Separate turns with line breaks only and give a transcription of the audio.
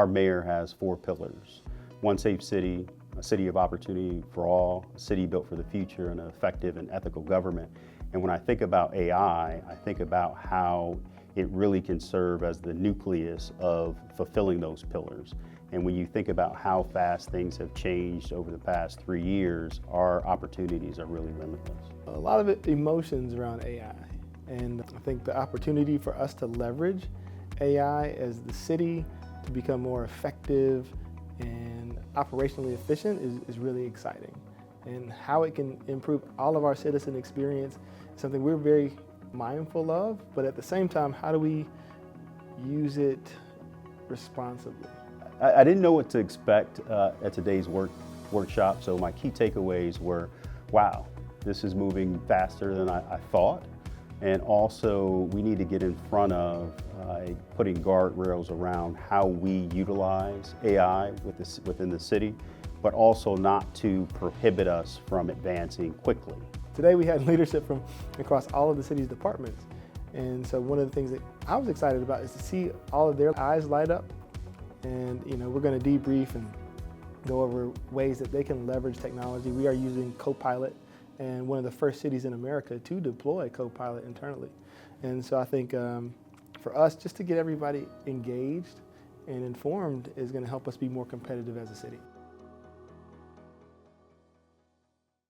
our mayor has 4 pillars: one safe city, a city of opportunity for all, a city built for the future, and an effective and ethical government. And when I think about AI, I think about how it really can serve as the nucleus of fulfilling those pillars. And when you think about how fast things have changed over the past 3 years, our opportunities are really limitless.
A lot of emotions around AI. And I think the opportunity for us to leverage AI as the city to become more effective and operationally efficient is really exciting. And how it can improve all of our citizen experience is something we're very mindful of, but at the same time, how do we use it responsibly?
I didn't know what to expect at today's workshop, so my key takeaways were, wow, this is moving faster than I thought. And also, we need to get in front of putting guardrails around how we utilize AI within the city, but also not to prohibit us from advancing quickly.
Today we had leadership from across all of the city's departments. And so one of the things that I was excited about is to see all of their eyes light up. And we're going to debrief and go over ways that they can leverage technology. We are using Copilot, and one of the first cities in America to deploy Copilot internally. And so I think for us, just to get everybody engaged and informed is going to help us be more competitive as a city.